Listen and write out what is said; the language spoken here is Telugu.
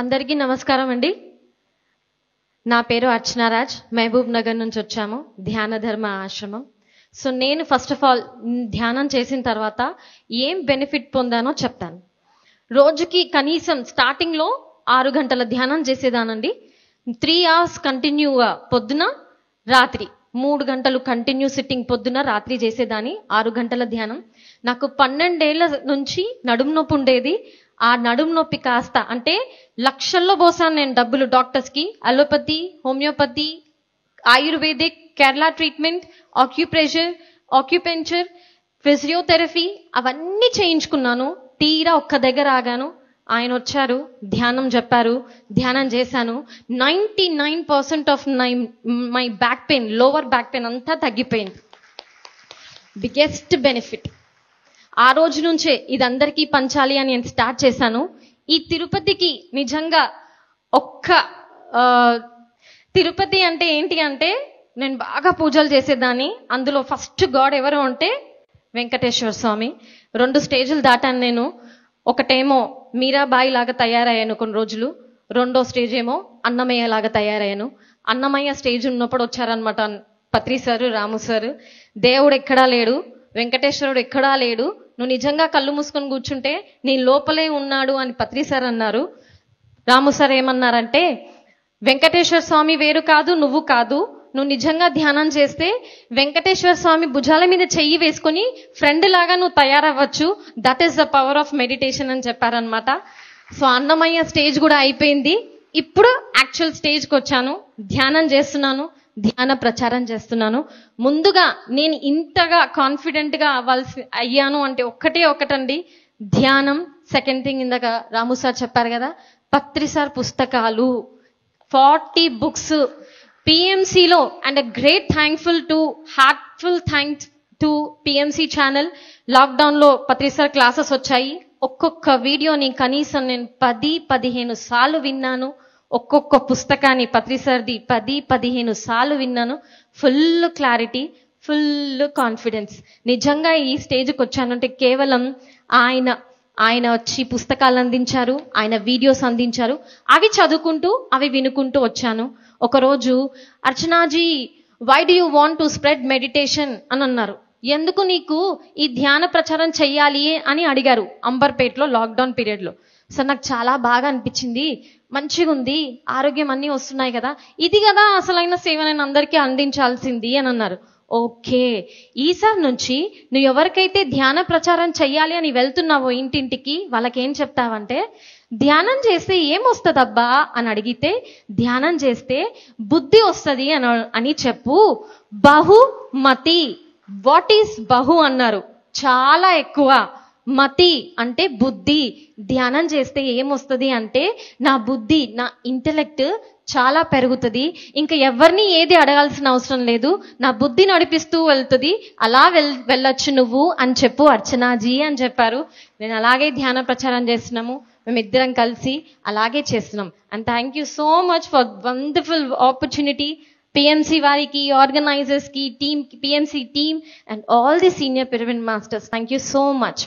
అందరికీ నమస్కారం అండి. నా పేరు అర్చనారాజ్, మహబూబ్ నగర్ నుంచి వచ్చాము, ధ్యాన ధర్మ ఆశ్రమం. సో నేను ఫస్ట్ ఆఫ్ ఆల్ ధ్యానం చేసిన తర్వాత ఏం బెనిఫిట్ పొందానో చెప్తాను. రోజుకి కనీసం స్టార్టింగ్లో 6 గంటల ధ్యానం చేసేదానండి. 3 hours కంటిన్యూగా పొద్దున రాత్రి 3 గంటలు కంటిన్యూ సిట్టింగ్ పొద్దున రాత్రి చేసేదాన్ని. 6 గంటల ధ్యానం. నాకు 12 ఏళ్ల నుంచి నడుము నొప్పి ఉండేది. ఆ నడుము నొప్పి కాస్త అంటే లక్షల్లో పోసాను నేను డబ్బులు డాక్టర్స్కి. Allopathy, homeopathy, ayurvedic, Kerala treatment, acupuncture, physiotherapy అవన్నీ చేయించుకున్నాను. తీరా ఒక్క దగ్గర ఆగాను. ఆయన వచ్చారు, ధ్యానం చెప్పారు, ధ్యానం చేశాను. 99% of my back pain, lower back pain అంతా తగ్గిపోయింది. Biggest benefit. ఆ రోజు నుంచే ఇది అందరికీ పంచాలి అని నేను స్టార్ట్ చేశాను. ఈ తిరుపతికి నిజంగా తిరుపతి అంటే ఏంటి అంటే నేను బాగా పూజలు చేసేదాన్ని. అందులో ఫస్ట్ గాడ్ ఎవరు అంటే వెంకటేశ్వర స్వామి. 2 స్టేజ్లు దాటాను నేను. ఒకటేమో మీరాబాయి లాగా తయారయ్యాను కొన్ని రోజులు. 2వ స్టేజ్ ఏమో అన్నమయ్య లాగా తయారయ్యాను. అన్నమయ్య స్టేజ్ ఉన్నప్పుడు వచ్చారనమాట పత్రి సారు, రాము సారు. దేవుడు ఎక్కడా లేడు, వెంకటేశ్వరుడు ఎక్కడా లేడు, నువ్వు నిజంగా కళ్ళు మూసుకొని కూర్చుంటే నీ లోపలే ఉన్నాడు అని పత్రి సార్ అన్నారు. రాము సార్ ఏమన్నారంటే, వెంకటేశ్వర స్వామి వేరు కాదు, నువ్వు కాదు, నువ్వు నిజంగా ధ్యానం చేస్తే వెంకటేశ్వర స్వామి భుజాల మీద చెయ్యి వేసుకొని ఫ్రెండ్ లాగా నువ్వు తయారవ్వచ్చు. That is the power of meditation అని చెప్పారనమాట. సో అన్నమయ్య స్టేజ్ కూడా అయిపోయింది. ఇప్పుడు యాక్చువల్ స్టేజ్కి వచ్చాను. ధ్యానం చేస్తున్నాను, ధ్యాన ప్రచారం చేస్తున్నాను. ముందుగా నేను ఇంతగా కాన్ఫిడెంట్గా అయ్యాను అంటే ఒకటండి, ధ్యానం. సెకండ్ థింగ్, ఇందాక రాము సార్ చెప్పారు కదా, పత్రి సార్ పుస్తకాలు 40 books పిఎంసిలో. And great heartful thanks to PMC channel. లాక్డౌన్లో పత్రి సార్ క్లాసెస్ వచ్చాయి. ఒక్కొక్క వీడియోని కనీసం నేను 10-15 సార్లు విన్నాను. ఒక్కొక్క పుస్తకాన్ని పత్రి సార్ది 10-15 సార్లు విన్నాను. Full clarity, full confidence. నిజంగా ఈ స్టేజ్కి వచ్చానంటే కేవలం ఆయన వచ్చి పుస్తకాలు అందించారు, ఆయన వీడియోస్ అందించారు. అవి చదువుకుంటూ అవి వినుకుంటూ వచ్చాను. ఒకరోజు, Archanaji why do you want to spread meditation అని అన్నారు. ఎందుకు నీకు ఈ ధ్యాన ప్రచారం చెయ్యాలి అని అడిగారు అంబర్పేటలో లాక్డౌన్ పీరియడ్లో. సార్ నాకు చాలా బాగా అనిపించింది, మంచిగా ఉంది, ఆరోగ్యం అన్నీ వస్తున్నాయి కదా, ఇది కదా అసలైన సేవ నేను అందరికీ అందించాల్సింది అని అన్నారు. ఓకే, ఈసారి నుంచి నువ్వు ఎవరికైతే ధ్యాన ప్రచారం చెయ్యాలి అని వెళ్తున్నావో ఇంటింటికి వాళ్ళకేం చెప్తావంటే, ధ్యానం చేస్తే ఏమొస్తుందబ్బా అని అడిగితే, ధ్యానం చేస్తే బుద్ధి వస్తుంది అని చెప్పు. బహుమతి. వాట్ ఈస్ బహు అన్నారు, చాలా ఎక్కువ. మతి అంటే బుద్ధి. ధ్యానం చేస్తే ఏమొస్తుంది అంటే నా బుద్ధి, నా ఇంటెలెక్ట్ చాలా పెరుగుతుంది. ఇంకా ఎవరిని ఏది అడగాల్సిన అవసరం లేదు, నా బుద్ధి నడిపిస్తూ వెళ్తుంది. అలా వెళ్ళొచ్చు నువ్వు అని చెప్పు అర్చనాజీ అని చెప్పారు. నేను అలాగే ధ్యాన ప్రచారం చేస్తున్నాము, మేమిద్దరం కలిసి అలాగే చేస్తున్నాం. And thank you so much for wonderful opportunity. PMC వారికి, ఆర్గనైజర్స్ కి, team, PMC team and all the senior pyramid masters, thank you so much.